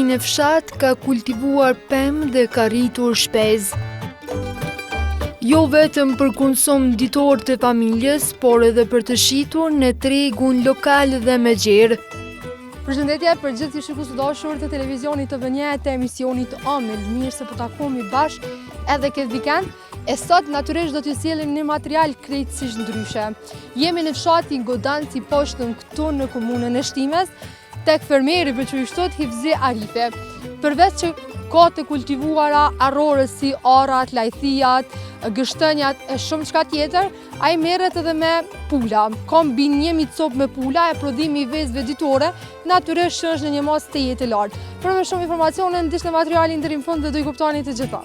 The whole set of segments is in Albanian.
në fshat ka kultivuar pemë dhe ka rritur shpezë. Jo vetëm për konsum ditor të familjes, por edhe për të shitur në tregun lokal dhe me gjerë. Përshëndetje për gjithë si shikues të dashur të televizionit TV1 të emisionit Omël, mirë se po takohemi bashkë edhe këtë vikend. E sot natyrisht do t'ju sjellim një material krejtësisht ndryshe. Jemi në fshatin Godanci Poshtën këtu në komunën e Shtimes, tek fermeri veçorishtot Hifzi Arifi. Përveç që ka të kultivuara arrorës si arrat, lajthijat, gështënjat e shumë çka tjetër, ai merret edhe me pula. Kombinimi copë me pula e prodhimi i vezëve ditore, natyrisht është në një mos të jetë lartë. Për më shumë informacione ndiqni materialin deri në fund dhe do i kuptoni të gjitha.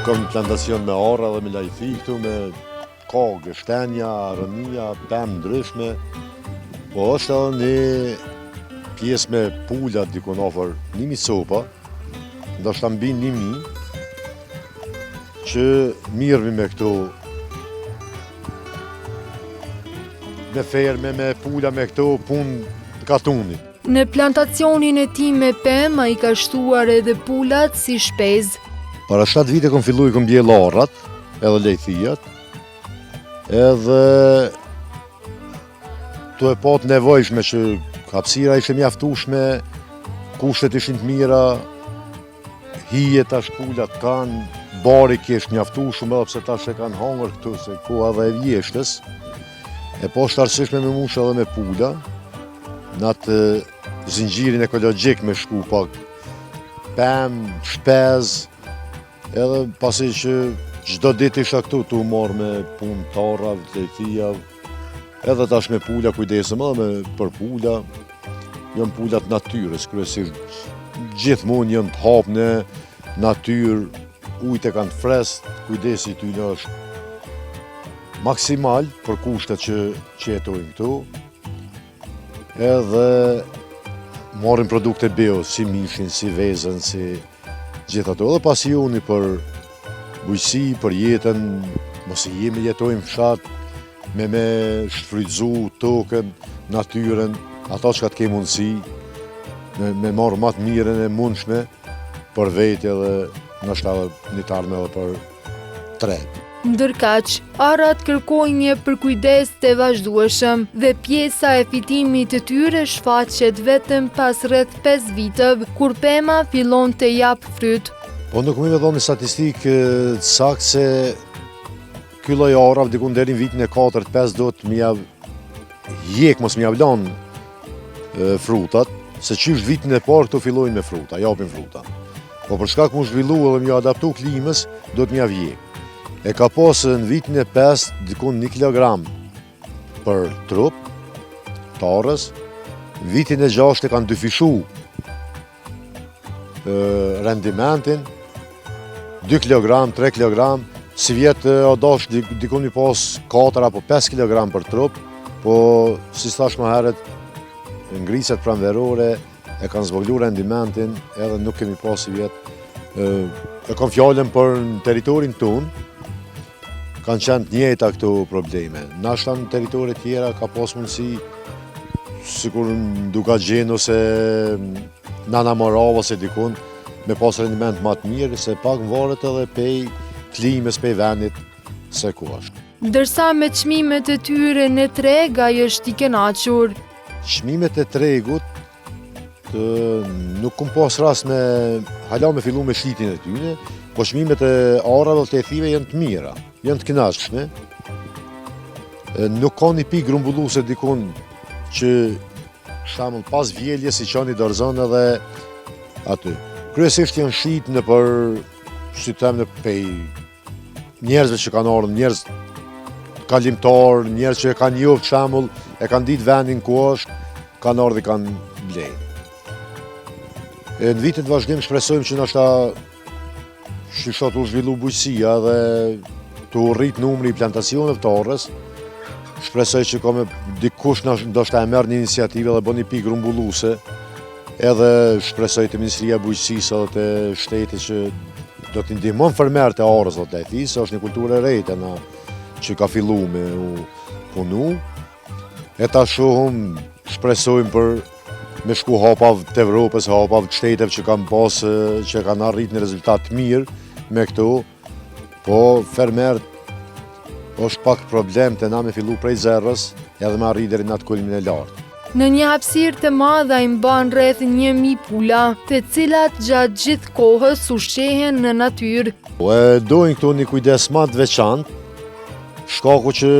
Kam plantacion me arra dhe me lajthi këtu, me ka gështenja, rënia, pemë ndryshme, po është edhe një pjesë me pullat dikon ofër 1000 copa, ndoshta mbi 1000, që mirëmi me këtu me ferme, me pulla, me këtu punë katunit. Në plantacionin e tij me pemë ai ka shtuar edhe pullat si shpezë. Para 7 vite kom fillu i kom bjell arrat, edhe lejthijat, edhe të e pat nevojshme që hapësira ishte mjaftueshme, kushtet ishin të mira, hije tash pullat kanë, bari kishte mjaftueshëm edhe pse tash e kanë hangër këtu se koha edhe e vjeshtës. E poshtarësishme me mush edhe me pulla, në atë zinxhirin ekologjik me shku pak pemë, shpezë, edhe pasi që çdo ditë isha këtu tu marrë me punë tarra, lejthija, edhe tash me pulla kujdesem edhe për pulla. Janë pullat natyrës, kryesisht gjithmonë janë të hapë në natyrë, ujtë e kanë freskë, kujdesi tyne është maksimal për kushtet që jetojnë këtu. Edhe marrim produkte bio, si mishin, si vezën, si gjithë ato, edhe pasioni për bujqësi, për jetën, mos i jemi jetojmë fshat, me shfrytzu tokën, natyren, ato që ka të ke mundësi, me marrë matë mirën e mundshme për vetë edhe nështë edhe një tarme edhe për tret. Ndërkaq, arrat kërkojnë një përkujdes të vazhdueshëm dhe pjesa e fitimit të tyre shfaqet vetëm pas rreth 5 vitëve, kur pema fillon të jap fryt. Po nuk më i dhoni statistikë saktë se ky lloj arrave diku deri në vitin e 4-5 do të mos më javlon frutat, se qysh vitin e parë këtu fillojnë me fruta, japin fruta. Po për shkak mu zhvillu edhe më adaptu klimës, do të më javjek. E ka posë në vitin e 5 dikun 1 kilogram për trup, tarës, në vitin e 6 e kanë dyfishu rendimentin, 2 kilogram, 3 kilogram, si vjetë odash dikun mi posë 4 apo 5 kilogram për trup, po si stash më heret ngriset pranverore, e kanë zvoglu rendimentin, edhe nuk kemi posë si vjetë, e kam fjallën për në teritorin tonë, kanë qenë të njëjta këto probleme. Nashta në teritorit tjera ka pas mundësi, sikur në Dukaxhin ose Nana Morava ose dikun, me pas rendiment më të mirë, se pak varet edhe pej klimës, pej vendit, se ku është. Ndërsa me çmimet e tyre në treg ai është i kënaqur. Çmimet e tregut, nuk kom pas rast hala me fillu me shlitin e tyne, po çmimet e arrave dhe lejthive janë të mira, janë të kënaqshme. Nuk ka një pikë grumbulluse dikun që shembull pas vjeljes i qani dorëzon edhe aty. Kryesisht janë shit në për, si të them, në pej njerëzve që kanë ardhur, njerëz kalimtar, njerëz që e kanë njohur shembull, e kanë ditë vendin ku është, kanë ardhur dhe kanë blejnë. Në vitet vazhdim shpresojmë që nështë shisha të zhvillu bujqësia dhe të rrit numri i plantacioneve të arrës. Shpresoj që ka me dikush ndoshta e merr një iniciativë dhe bën një pikë grumbulluse, edhe shpresoj të Ministria e Bujqësisë edhe të shtetit që do t'i ndihmon fermerët e Arës, do t'le thënë, është një kulturë e rejtë na që ka fillu me u punu. E ta shohëm, shpresojmë për me shku hapav të Evropës, hapav të shteteve që kanë pasë, që kanë arrit një rezultat të mirë me këto, po fermerët është pak problem të na me fillu prej zerës edhe me arrit deri në atë kulmin e lartë. Në një hapësirë të madhe ai mban rreth 1000 pula, të cilat gjatë gjithë kohës ushqehen në natyrë. Dojnë këtu një kujdes ma të veçantë, shkaku që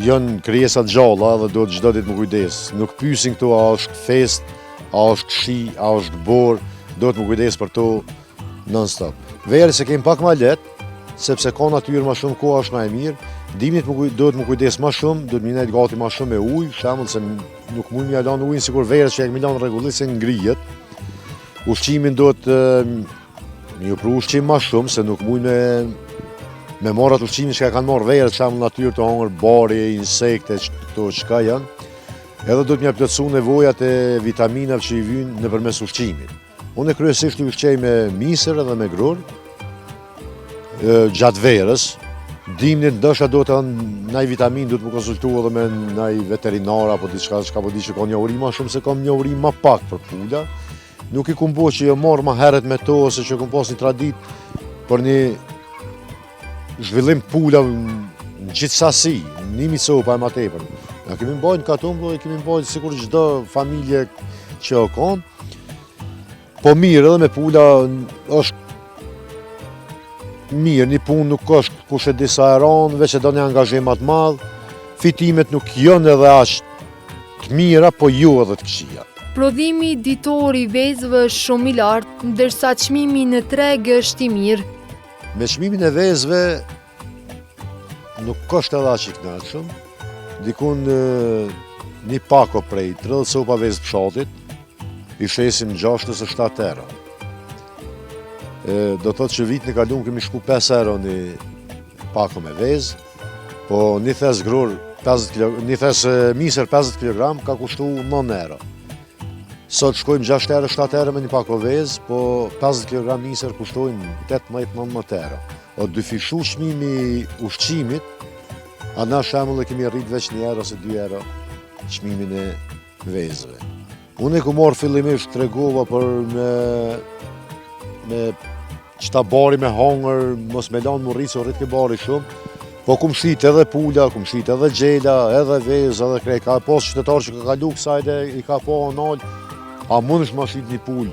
janë krijesat gjalla dhe do të çdo ditë më kujdes. Nuk pyesin këtu a është fest, a është shi, a është borë, do të më kujdes për to non-stop. Verë se kemi pak ma letë, sepse ka natyrë ma shumë, koha është ma e mirë. Dimnit do të më kujdes ma shumë, do të më nejtë gati ma shumë me ujë, shembull se nuk mund m'ja lanë ujën sikur verës që e kemi lanë rregullisht se ngrihet. Ushqimin do të më pru ushqim ma shumë, se nuk mund me marrë atë ushqimin që ka kanë marrë verët, shembull natyrë të hongër, bari, insekte, këto çka janë. Edhe do të më plotësu nevojat e vitaminave që i vijnë nëpërmes ushqimit. Unë kryesisht i ushqej me misër edhe me grur gjatë verës. Dimnit ndoshta do të ndaj vitamin do të më konsultu edhe me ndaj veterinar apo diçka po di që ka një uri ma shumë se kam një uri ma pak për pula. Nuk i kumbo që jo marrë ma herët me to ose që kom pas një tradit për një zhvillim pula në gjithë sasi, një misopa e ma tepër. Na kemi mbajnë katumbo, kemi mbajnë sikur çdo familje që o konë. Po mirë edhe me pula është mirë, një punë nuk është kush e disa eran, veç e do një angazhim atë madhë, fitimet nuk janë edhe ashtë të mira, po jo edhe të këqija. Prodhimi ditor i vezëve është shumë i lartë, ndërsa çmimi në treg është i mirë. Me çmimin e vezëve nuk është edhe aq i kënaqshëm. Dikun një pako prej 30 copa vezë pshatit, i shesim 6 ose 7 euro. Do të thotë që vitin e kaluar kemi shku 5 euro një pako me vezë, po një thes grur 50 kg, një thes misër 50 kg ka kushtu 9 euro. Sot shkojmë 6 euro, 7 euro me një pako vezë, po 50 kg misër kushtojnë 18-19 euro. O dyfishu çmimi ushqimit, a na shembull e kemi rrit veç 1 euro ose 2 euro çmimin e vezëve. Unë e ku marrë fillimisht tregova për me qëta bari me hongër, mos me lanë më rritë, se rritë ke bari shumë, po ku më shit edhe pula, ku më shit edhe gjela, edhe vezë, edhe krej, ka pas qytetarë që ka kalu kësajde, i ka po anal, a mund është ma shit një pull,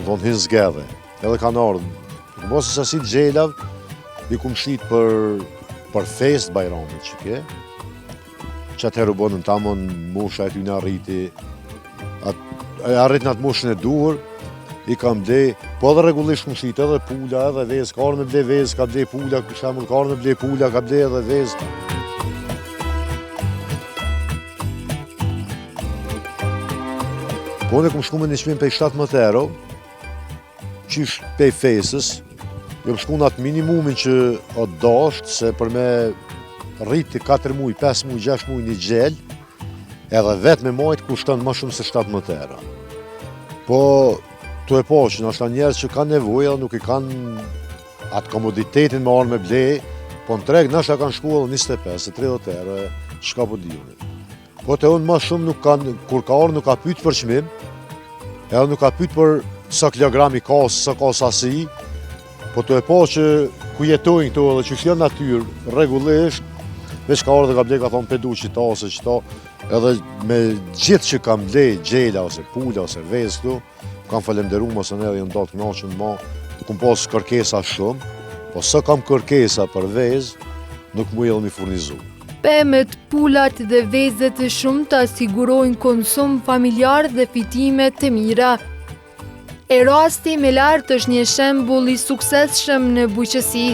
vonë hinë zgedhe, edhe kanë ardhë. Ku mos e sasit gjelav, i ku më shit për fest bajramit që ke, që atëherë u bonën tamon musha e ty në arriti, arrit në atë mushën e duhur, i kam ble, po edhe regullisht më shit edhe pula, edhe vezë, ka arë me ble vezë, ka ble pula, për shembull, ka arë me ble pula, ka ble edhe vezë. Po unë e kom shku me një çmim pej 17 euro, qysh pej fesës, jom shku në atë minimumin që o dasht, se për me rriti 4 muj, 5 muj, 6 muj një gjel, edhe vetë me majtë kushton më shumë se 17 euro. Po, tu e po që nështë njerës që kanë nevojë, nuk i kanë atë komoditetin me arë me ble, po në treg nështë kanë shku edhe 25-30 euro, që ka po dihunit. Po të unë më shumë nuk kanë, kur ka arë nuk ka pytë për çmim, edhe nuk ka pytë për sa kilogrami ka, sa ka sasi, po tu e po që ku jetojnë këto edhe që shjanë natyrë rregullisht, veç ka arë dhe ka ble, ka thonë pedu qita ose qita, edhe me gjithë që kam ble, gjela ose pula ose vezë këtu, kam falenderu ose ne dhe jënë datë kënaqën ma, kum pas kërkesa shumë, po së kam kërkesa për vezë, nuk mu edhe mi furnizu. Pemet, pulat dhe vezët e shumta sigurojnë konsum familjar dhe fitime të mira. Erasti me lartë është një shembull i suksesshëm në bujqësi.